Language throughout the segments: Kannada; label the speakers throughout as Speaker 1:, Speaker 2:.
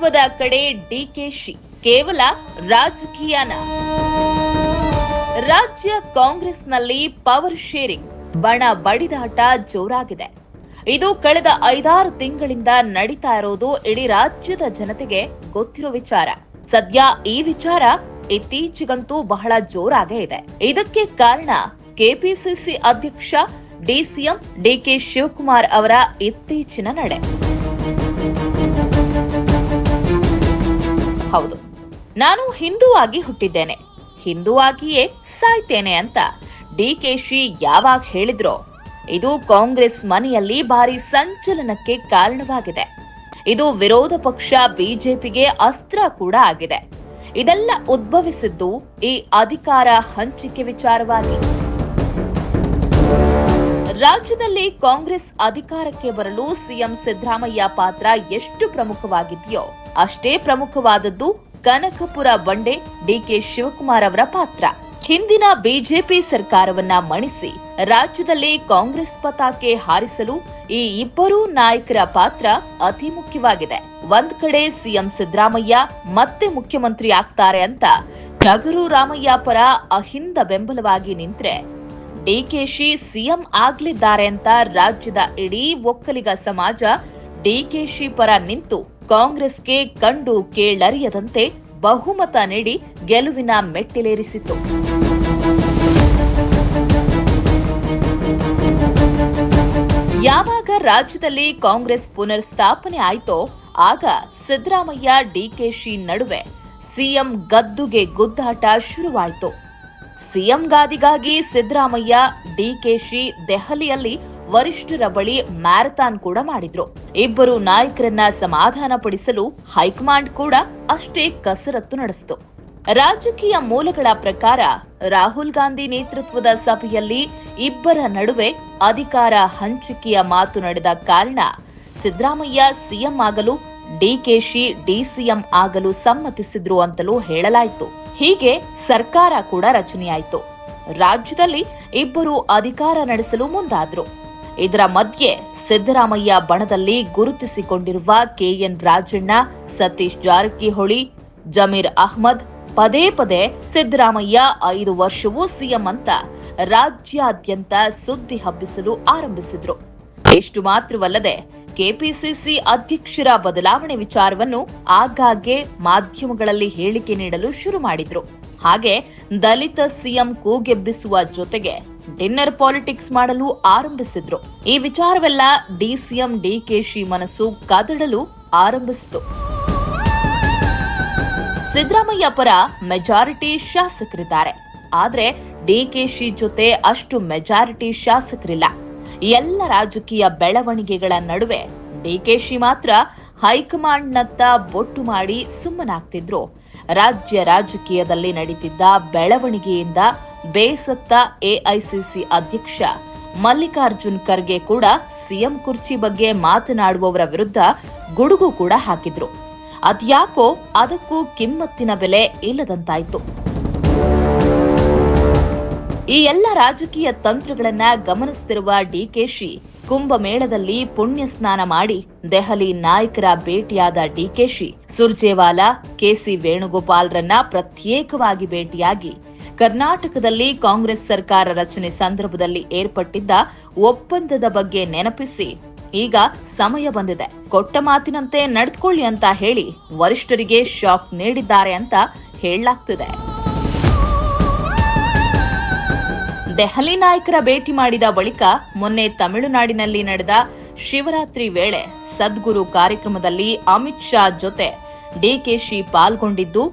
Speaker 1: ಹಿಂದುತ್ವದ ಕಡೆ ಡಿಕೆಶಿ ಕೇವಲ ರಾಜಕೀಯನ? ರಾಜ್ಯ ಕಾಂಗ್ರೆಸ್ನಲ್ಲಿ ಪವರ್ ಶೇರಿಂಗ್ ಬಣ ಬಡಿದಾಟ ಜೋರಾಗಿದೆ. ಇದು ಕಳೆದ 5-6 ತಿಂಗಳಿಂದ ನಡೀತಾ ಇರೋದು ಇಡೀ ರಾಜ್ಯದ ಜನತೆಗೆ ಗೊತ್ತಿರೋ ವಿಚಾರ. ಸದ್ಯ ಈ ವಿಚಾರ ಇತ್ತೀಚೆಗಂತೂ ಬಹಳ ಜೋರಾಗೇ ಇದೆ. ಇದಕ್ಕೆ ಕಾರಣ ಕೆಪಿಸಿಸಿ ಅಧ್ಯಕ್ಷ ಡಿಸಿಎಂ ಡಿಕೆ ಶಿವಕುಮಾರ್ ಅವರ ಇತ್ತೀಚಿನ ನಡೆ. ಹೌದು, ನಾನು ಹಿಂದೂವಾಗಿ ಹುಟ್ಟಿದ್ದೇನೆ, ಹಿಂದೂವಾಗಿಯೇ ಸಾಯ್ತೇನೆ ಅಂತ ಡಿಕೆಶಿ ಯಾವಾಗ ಹೇಳಿದ್ರೋ ಇದು ಕಾಂಗ್ರೆಸ್ ಮನೆಯಲ್ಲಿ ಭಾರಿ ಸಂಚಲನಕ್ಕೆ ಕಾರಣವಾಗಿದೆ. ಇದು ವಿರೋಧ ಪಕ್ಷ ಬಿಜೆಪಿಗೆ ಅಸ್ತ್ರ ಕೂಡ ಆಗಿದೆ. ಇದೆಲ್ಲ ಉದ್ಭವಿಸಿದ್ದು ಈ ಅಧಿಕಾರ ಹಂಚಿಕೆ ವಿಚಾರವಾಗಿ. ರಾಜ್ಯದಲ್ಲಿ ಕಾಂಗ್ರೆಸ್ ಅಧಿಕಾರಕ್ಕೆ ಬರಲು ಸಿಎಂ ಸಿದ್ದರಾಮಯ್ಯ ಪಾತ್ರ ಎಷ್ಟು ಪ್ರಮುಖವಾಗಿದೆಯೋ ಅಷ್ಟೇ ಪ್ರಮುಖವಾದದ್ದು ಕನಕಪುರ ಬಂಡೆ ಡಿಕೆ ಶಿವಕುಮಾರ್ ಅವರ ಪಾತ್ರ. ಹಿಂದಿನ ಬಿಜೆಪಿ ಸರ್ಕಾರವನ್ನ ಮಣಿಸಿ ರಾಜ್ಯದಲ್ಲಿ ಕಾಂಗ್ರೆಸ್ ಪತಾಕೆ ಹಾರಿಸಲು ಈ ಇಬ್ಬರೂ ನಾಯಕರ ಪಾತ್ರ ಅತಿ ಮುಖ್ಯವಾಗಿದೆ. ಒಂದ್ ಕಡೆ ಸಿಎಂ ಸಿದ್ದರಾಮಯ್ಯ ಮತ್ತೆ ಮುಖ್ಯಮಂತ್ರಿ ಆಗ್ತಾರೆ ಅಂತ ಟಗರು ರಾಮಯ್ಯ ಪರ ಅಹಿಂದ ಬೆಂಬಲವಾಗಿ ನಿಂತ್ರೆ, ಡಿಕೆಶಿ ಸಿಎಂ ಆಗ್ಲಿದ್ದಾರೆ ಅಂತ ರಾಜ್ಯದ ಇಡೀ ಒಕ್ಕಲಿಗ ಸಮಾಜ ಡಿಕೆಶಿ ಪರ ನಿಂತು ಕಾಂಗ್ರೆಸ್ಗೆ ಕಂಡು ಕೇಳರಿಯದಂತೆ ಬಹುಮತ ನೀಡಿ ಗೆಲುವಿನ ಮೆಟ್ಟಿಲೇರಿಸಿತು. ಯಾವಾಗ ರಾಜ್ಯದಲ್ಲಿ ಕಾಂಗ್ರೆಸ್ ಪುನರ್ ಸ್ಥಾಪನೆ ಆಯಿತೋ ಆಗ ಸಿದ್ದರಾಮಯ್ಯ ಡಿಕೆಶಿ ನಡುವೆ ಸಿಎಂ ಗದ್ದುಗೆ ಗುದ್ದಾಟ ಶುರುವಾಯಿತು. ಸಿಎಂ ಗಾದಿಗಾಗಿ ಸಿದ್ದರಾಮಯ್ಯ ಡಿಕೆಶಿ ದೆಹಲಿಯಲ್ಲಿ ವರಿಷ್ಠರ ಬಳಿ ಮ್ಯಾರಥಾನ್ ಕೂಡ ಮಾಡಿದ್ರು. ಇಬ್ಬರು ನಾಯಕರನ್ನ ಸಮಾಧಾನ ಪಡಿಸಲು ಹೈಕಮಾಂಡ್ ಕೂಡ ಅಷ್ಟೇ ಕಸರತ್ತು ನಡೆಸಿತು. ರಾಜಕೀಯ ಮೂಲಗಳ ಪ್ರಕಾರ ರಾಹುಲ್ ಗಾಂಧಿ ನೇತೃತ್ವದ ಸಭೆಯಲ್ಲಿ ಇಬ್ಬರ ನಡುವೆ ಅಧಿಕಾರ ಹಂಚಿಕೆಯ ಮಾತು ನಡೆದ ಕಾರಣ ಸಿದ್ದರಾಮಯ್ಯ ಸಿಎಂ ಆಗಲು ಡಿಕೆಶಿ ಡಿಸಿಎಂ ಆಗಲು ಸಮ್ಮತಿಸಿದ್ರು ಅಂತಲೂ ಹೇಳಲಾಯಿತು. ಹೀಗೆ ಸರ್ಕಾರ ಕೂಡ ರಚನೆಯಾಯಿತು. ರಾಜ್ಯದಲ್ಲಿ ಇಬ್ಬರು ಅಧಿಕಾರ ನಡೆಸಲು ಮುಂದಾದ್ರು. ಇದರ ಮಧ್ಯೆ ಸಿದ್ದರಾಮಯ್ಯ ಬಣದಲ್ಲಿ ಗುರುತಿಸಿಕೊಂಡಿರುವ ಕೆಎನ್ ರಾಜಣ್ಣ, ಸತೀಶ್ ಜಾರಕಿಹೊಳಿ, ಜಮೀರ್ ಅಹ್ಮದ್ ಪದೇ ಪದೇ ಸಿದ್ದರಾಮಯ್ಯ 5 ವರ್ಷವೂ ಸಿಎಂ ಅಂತ ರಾಜ್ಯಾದ್ಯಂತ ಸುದ್ದಿ ಹಬ್ಬಿಸಲು ಆರಂಭಿಸಿದ್ರು. ಇಷ್ಟು ಮಾತ್ರವಲ್ಲದೆ ಕೆಪಿಸಿಸಿ ಅಧ್ಯಕ್ಷರ ಬದಲಾವಣೆ ವಿಚಾರವನ್ನು ಆಗಾಗ್ಗೆ ಮಾಧ್ಯಮಗಳಲ್ಲಿ ಹೇಳಿಕೆ ನೀಡಲು ಶುರು ಮಾಡಿದ್ರು. ಹಾಗೆ ದಲಿತ ಸಿಎಂ ಕೂಗೆಬ್ಬಿಸುವ ಜೊತೆಗೆ ಡಿನ್ನರ್ ಪಾಲಿಟಿಕ್ಸ್ ಮಾಡಲು ಆರಂಭಿಸಿದ್ರು. ಈ ವಿಚಾರವೆಲ್ಲ ಡಿಸಿಎಂ ಡಿಕೆಶಿ ಮನಸ್ಸು ಕದಡಲು ಆರಂಭಿಸಿತು. ಸಿದ್ದರಾಮಯ್ಯ ಪರ ಮೆಜಾರಿಟಿ ಶಾಸಕರಿದ್ದಾರೆ, ಆದ್ರೆ ಡಿಕೆಶಿ ಜೊತೆ ಅಷ್ಟು ಮೆಜಾರಿಟಿ ಶಾಸಕರಿಲ್ಲ. ಎಲ್ಲ ರಾಜಕೀಯ ಬೆಳವಣಿಗೆಗಳ ನಡುವೆ ಡಿಕೆಶಿ ಮಾತ್ರ ಹೈಕಮಾಂಡ್ನತ್ತ ಬೊಟ್ಟು ಮಾಡಿ ಸುಮ್ಮನಾಗ್ತಿದ್ರು. ರಾಜ್ಯ ರಾಜಕೀಯದಲ್ಲಿ ನಡೀತಿದ್ದ ಬೆಳವಣಿಗೆಯಿಂದ ಬೇಸತ್ತ ಎಐಸಿಸಿ ಅಧ್ಯಕ್ಷ ಮಲ್ಲಿಕಾರ್ಜುನ್ ಖರ್ಗೆ ಕೂಡ ಸಿಎಂ ಕುರ್ಚಿ ಬಗ್ಗೆ ಮಾತನಾಡುವವರ ವಿರುದ್ಧ ಗುಡುಗು ಕೂಡ ಹಾಕಿದ್ರು. ಅದ್ಯಾಕೋ ಅದಕ್ಕೂ ಕಿಮ್ಮತ್ತಿನ ಬೆಲೆ ಇಲ್ಲದಂತಾಯ್ತು. ಈ ಎಲ್ಲ ರಾಜಕೀಯ ತಂತ್ರಗಳನ್ನ ಗಮನಿಸುತ್ತಿರುವ ಡಿಕೆಶಿ ಕುಂಭಮೇಳದಲ್ಲಿ ಪುಣ್ಯ ಸ್ನಾನ ಮಾಡಿ ದೆಹಲಿ ನಾಯಕರ ಭೇಟಿಯಾದ ಡಿಕೆಶಿ ಸುರ್ಜೇವಾಲಾ, ಕೆಸಿ ವೇಣುಗೋಪಾಲ್ರನ್ನ ಪ್ರತ್ಯೇಕವಾಗಿ ಭೇಟಿಯಾಗಿ ಕರ್ನಾಟಕದಲ್ಲಿ ಕಾಂಗ್ರೆಸ್ ಸರ್ಕಾರ ರಚನೆ ಸಂದರ್ಭದಲ್ಲಿ ಏರ್ಪಟ್ಟಿದ್ದ ಒಪ್ಪಂದದ ಬಗ್ಗೆ ನೆನಪಿಸಿ, ಈಗ ಸಮಯ ಬಂದಿದೆ, ಕೊಟ್ಟ ಮಾತಿನಂತೆ ನಡೆದುಕೊಳ್ಳಿ ಅಂತ ಹೇಳಿ ವರಿಷ್ಠರಿಗೆ ಶಾಕ್ ನೀಡಿದ್ದಾರೆ ಅಂತ ಹೇಳಲಾಗ್ತಿದೆ. ದೆಹಲಿ ನಾಯಕರ ಭೇಟಿ ಮಾಡಿದ ಬಳಿಕ ಮೊನ್ನೆ ತಮಿಳುನಾಡಿನಲ್ಲಿ ನಡೆದ ಶಿವರಾತ್ರಿ ವೇಳೆ ಸದ್ಗುರು ಕಾರ್ಯಕ್ರಮದಲ್ಲಿ ಅಮಿತ್ ಶಾ ಜೊತೆ ಡಿಕೆಶಿ ಪಾಲ್ಗೊಂಡಿದ್ದು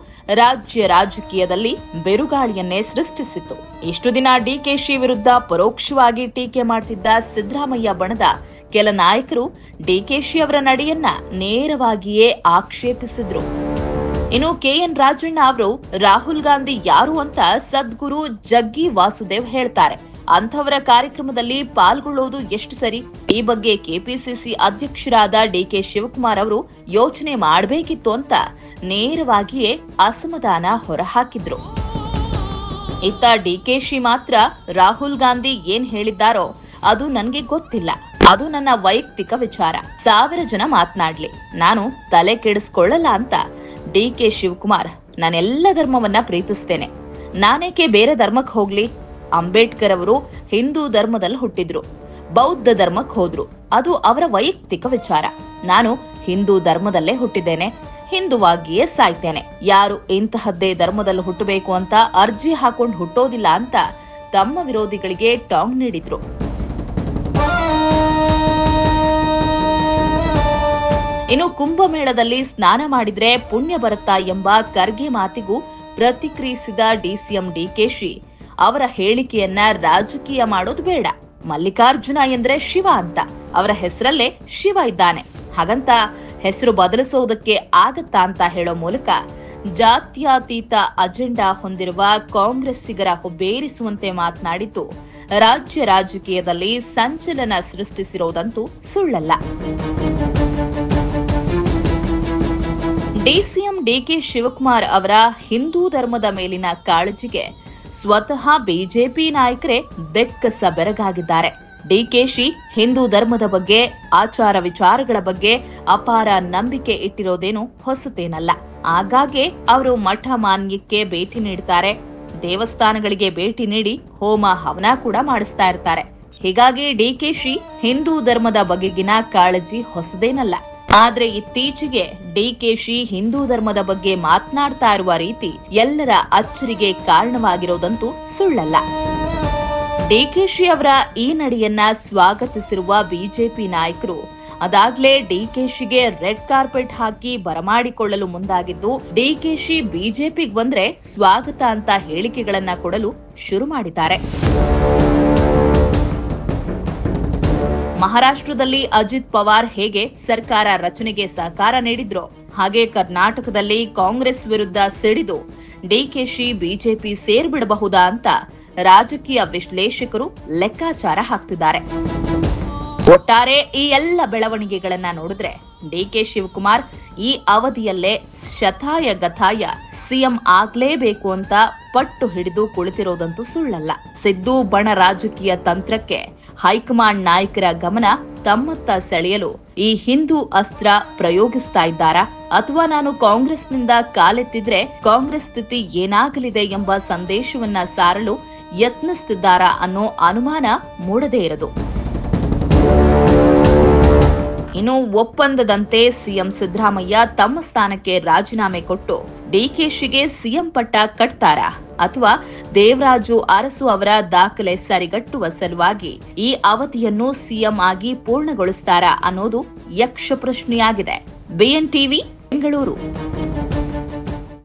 Speaker 1: ರಾಜ್ಯ ರಾಜಕೀಯದಲ್ಲಿ ಬಿರುಗಾಳಿಯನ್ನೇ ಸೃಷ್ಟಿಸಿತು. ಇಷ್ಟು ದಿನ ಡಿಕೆಶಿ ವಿರುದ್ಧ ಪರೋಕ್ಷವಾಗಿ ಟೀಕೆ ಮಾಡುತ್ತಿದ್ದ ಸಿದ್ದರಾಮಯ್ಯ ಬಣದ ಕೆಲ ನಾಯಕರು ಡಿಕೆಶಿ ಅವರ ನಡೆಯನ್ನ ನೇರವಾಗಿಯೇ ಆಕ್ಷೇಪಿಸಿದ್ರು. ಇನ್ನು ಕೆಎನ್ ರಾಜಣ್ಣ ಅವರು ರಾಹುಲ್ ಗಾಂಧಿ ಯಾರು ಅಂತ ಸದ್ಗುರು ಜಗ್ಗಿ ವಾಸುದೇವ್ ಹೇಳ್ತಾರೆ. ಅಂಥವರ ಕಾರ್ಯಕ್ರಮದಲ್ಲಿ ಪಾಲ್ಗೊಳ್ಳೋದು ಎಷ್ಟು ಸರಿ? ಈ ಬಗ್ಗೆ ಕೆಪಿಸಿಸಿ ಅಧ್ಯಕ್ಷರಾದ ಡಿಕೆ ಶಿವಕುಮಾರ್ ಅವರು ಯೋಚನೆ ಮಾಡಬೇಕಿತ್ತು ಅಂತ ನೇರವಾಗಿಯೇ ಅಸಮಾಧಾನ ಹೊರಹಾಕಿದ್ರು. ಇತ್ತ ಡಿಕೆಶಿ ಮಾತ್ರ ರಾಹುಲ್ ಗಾಂಧಿ ಏನ್ ಹೇಳಿದ್ದಾರೋ ಅದು ನನಗೆ ಗೊತ್ತಿಲ್ಲ, ಅದು ನನ್ನ ವೈಯಕ್ತಿಕ ವಿಚಾರ. 1000 ಜನ ಮಾತನಾಡ್ಲಿ, ನಾನು ತಲೆ ಕೆಡಿಸ್ಕೊಳ್ಳಲ್ಲ ಅಂತ ಡಿ.ಕೆ. ಶಿವಕುಮಾರ್, ನಾನೆಲ್ಲ ಧರ್ಮವನ್ನ ಪ್ರೀತಿಸ್ತೇನೆ, ನಾನೇಕೆ ಬೇರೆ ಧರ್ಮಕ್ಕೆ ಹೋಗ್ಲಿ? ಅಂಬೇಡ್ಕರ್ ಅವರು ಹಿಂದೂ ಧರ್ಮದಲ್ಲಿ ಹುಟ್ಟಿದ್ರು, ಬೌದ್ಧ ಧರ್ಮಕ್ಕೆ ಹೋದ್ರು, ಅದು ಅವರ ವೈಯಕ್ತಿಕ ವಿಚಾರ. ನಾನು ಹಿಂದೂ ಧರ್ಮದಲ್ಲೇ ಹುಟ್ಟಿದ್ದೇನೆ, ಹಿಂದುವಾಗಿಯೇ ಸಾಯ್ತೇನೆ. ಯಾರು ಇಂತಹದ್ದೇ ಧರ್ಮದಲ್ಲಿ ಹುಟ್ಟಬೇಕು ಅಂತ ಅರ್ಜಿ ಹಾಕೊಂಡು ಹುಟ್ಟೋದಿಲ್ಲ ಅಂತ ತಮ್ಮ ವಿರೋಧಿಗಳಿಗೆ ಟಾಂಗ್ ನೀಡಿದ್ರು. ಇನ್ನು ಕುಂಭಮೇಳದಲ್ಲಿ ಸ್ನಾನ ಮಾಡಿದ್ರೆ ಪುಣ್ಯ ಬರುತ್ತಾ ಎಂಬ ಖರ್ಗೆ ಮಾತಿಗೂ ಪ್ರತಿಕ್ರಿಯಿಸಿದ ಡಿಸಿಎಂ ಡಿಕೆಶಿ, ಅವರ ಹೇಳಿಕೆಯನ್ನ ರಾಜಕೀಯ ಮಾಡೋದು ಬೇಡ. ಮಲ್ಲಿಕಾರ್ಜುನ ಎಂದ್ರೆ ಶಿವ ಅಂತ, ಅವರ ಹೆಸರಲ್ಲೇ ಶಿವ ಇದ್ದಾನೆ, ಹಾಗಂತ ಹೆಸರು ಬದಲಿಸುವುದಕ್ಕೆ ಆಗತ್ತಾ ಅಂತ ಹೇಳೋ ಮೂಲಕ ಜಾತ್ಯತೀತ ಅಜೆಂಡಾ ಹೊಂದಿರುವ ಕಾಂಗ್ರೆಸ್ಸಿಗರ ಹುಬ್ಬೇರಿಸುವಂತೆ ಮಾತನಾಡಿದ್ದು ರಾಜ್ಯ ರಾಜಕೀಯದಲ್ಲಿ ಸಂಚಲನ ಸೃಷ್ಟಿಸಿರುವುದಂತೂ ಸುಳ್ಳಲ್ಲ. ಡಿಸಿಎಂ ಡಿ.ಕೆ. ಶಿವಕುಮಾರ್ ಅವರ ಹಿಂದೂ ಧರ್ಮದ ಮೇಲಿನ ಕಾಳಜಿಗೆ ಸ್ವತಃ ಬಿಜೆಪಿ ನಾಯಕರೇ ಬೆಕ್ಕಸ ಬೆರಗಾಗಿದ್ದಾರೆ. ಡಿಕೆಶಿ ಹಿಂದೂ ಧರ್ಮದ ಬಗ್ಗೆ, ಆಚಾರ ವಿಚಾರಗಳ ಬಗ್ಗೆ ಅಪಾರ ನಂಬಿಕೆ ಇಟ್ಟಿರೋದೇನು ಹೊಸತೇನಲ್ಲ. ಆಗಾಗ್ಗೆ ಅವರು ಮಠ ಮಾನ್ಯಕ್ಕೆ ಭೇಟಿ ನೀಡ್ತಾರೆ, ದೇವಸ್ಥಾನಗಳಿಗೆ ಭೇಟಿ ನೀಡಿ ಹೋಮ ಹವನ ಕೂಡ ಮಾಡಿಸ್ತಾ ಇರ್ತಾರೆ. ಹೀಗಾಗಿ ಡಿಕೆಶಿ ಹಿಂದೂ ಧರ್ಮದ ಬಗೆಗಿನ ಕಾಳಜಿ ಹೊಸದೇನಲ್ಲ. ಆದ್ರೆ ಇತ್ತೀಚೆಗೆ ಡಿಕೆಶಿ ಹಿಂದೂ ಧರ್ಮದ ಬಗ್ಗೆ ಮಾತನಾಡ್ತಾ ಇರುವ ರೀತಿ ಎಲ್ಲರ ಅಚ್ಚರಿಗೆ ಕಾರಣವಾಗಿರೋದಂತೂ ಸುಳ್ಳಲ್ಲ. ಡಿಕೆಶಿ ಅವರ ಈ ನಡೆಯನ್ನ ಸ್ವಾಗತಿಸಿರುವ ಬಿಜೆಪಿ ನಾಯಕರು ಅದಾಗ್ಲೇ ಡಿಕೆಶಿಗೆ ರೆಡ್ ಕಾರ್ಪೆಟ್ ಹಾಕಿ ಬರಮಾಡಿಕೊಳ್ಳಲು ಮುಂದಾಗಿದ್ದು, ಡಿಕೆಶಿ ಬಿಜೆಪಿಗೆ ಬಂದ್ರೆ ಸ್ವಾಗತ ಅಂತ ಹೇಳಿಕೆಗಳನ್ನ ಕೊಡಲು ಶುರು ಮಾಡಿದ್ದಾರೆ. ಮಹಾರಾಷ್ಟ್ರದಲ್ಲಿ ಅಜಿತ್ ಪವಾರ್ ಹೇಗೆ ಸರ್ಕಾರ ರಚನೆಗೆ ಸಹಕಾರ ನೀಡಿದ್ರೋ ಹಾಗೆ ಕರ್ನಾಟಕದಲ್ಲಿ ಕಾಂಗ್ರೆಸ್ ವಿರುದ್ಧ ಸಿಡಿದು ಡಿಕೆಶಿ ಬಿಜೆಪಿ ಸೇರ್ಬಿಡಬಹುದಾ ಅಂತ ರಾಜಕೀಯ ವಿಶ್ಲೇಷಕರು ಲೆಕ್ಕಾಚಾರ ಹಾಕ್ತಿದ್ದಾರೆ. ಒಟ್ಟಾರೆ ಈ ಎಲ್ಲ ಬೆಳವಣಿಗೆಗಳನ್ನ ನೋಡಿದ್ರೆ ಡಿ.ಕೆ. ಶಿವಕುಮಾರ್ ಈ ಅವಧಿಯಲ್ಲೇ ಶತಾಯ ಗತಾಯ ಸಿಎಂ ಆಗ್ಲೇಬೇಕು ಅಂತ ಪಟ್ಟು ಹಿಡಿದು ಕುಳಿತಿರೋದಂತೂ ಸುಳ್ಳಲ್ಲ. ಸಿದ್ದು ಬಣ ರಾಜಕೀಯ ತಂತ್ರಕ್ಕೆ ಹೈಕಮಾಂಡ್ ನಾಯಕರ ಗಮನ ತಮ್ಮತ್ತ ಸೆಳೆಯಲು ಈ ಹಿಂದೂ ಅಸ್ತ್ರ ಪ್ರಯೋಗಿಸ್ತಾ ಇದ್ದಾರಾ, ಅಥವಾ ನಾನು ಕಾಂಗ್ರೆಸ್ನಿಂದ ಕಾಲೆತ್ತಿದ್ರೆ ಕಾಂಗ್ರೆಸ್ ಸ್ಥಿತಿ ಏನಾಗಲಿದೆ ಎಂಬ ಸಂದೇಶವನ್ನ ಸಾರಲು ಯತ್ನಿಸುತ್ತಿದ್ದಾರಾ ಅನ್ನೋ ಅನುಮಾನ ಮೂಡದೇ ಇರದು. ಇನ್ನು ಒಪ್ಪಂದದಂತೆ ಸಿಎಂ ಸಿದ್ದರಾಮಯ್ಯ ತಮ್ಮ ಸ್ಥಾನಕ್ಕೆ ರಾಜೀನಾಮೆ ಕೊಟ್ಟು ಡಿಕೆಶಿಗೆ ಸಿಎಂ ಪಟ್ಟ ಕಟ್ತಾರಾ, ಅಥವಾ ದೇವರಾಜು ಅರಸು ಅವರ ದಾಖಲೆ ಸರಿಗಟ್ಟುವ ಸಲುವಾಗಿ ಈ ಅವಧಿಯನ್ನು ಸಿಎಂ ಆಗಿ ಪೂರ್ಣಗೊಳಿಸ್ತಾರಾ ಅನ್ನೋದು ಯಕ್ಷ ಪ್ರಶ್ನೆಯಾಗಿದೆ. BN TV Bengaluru.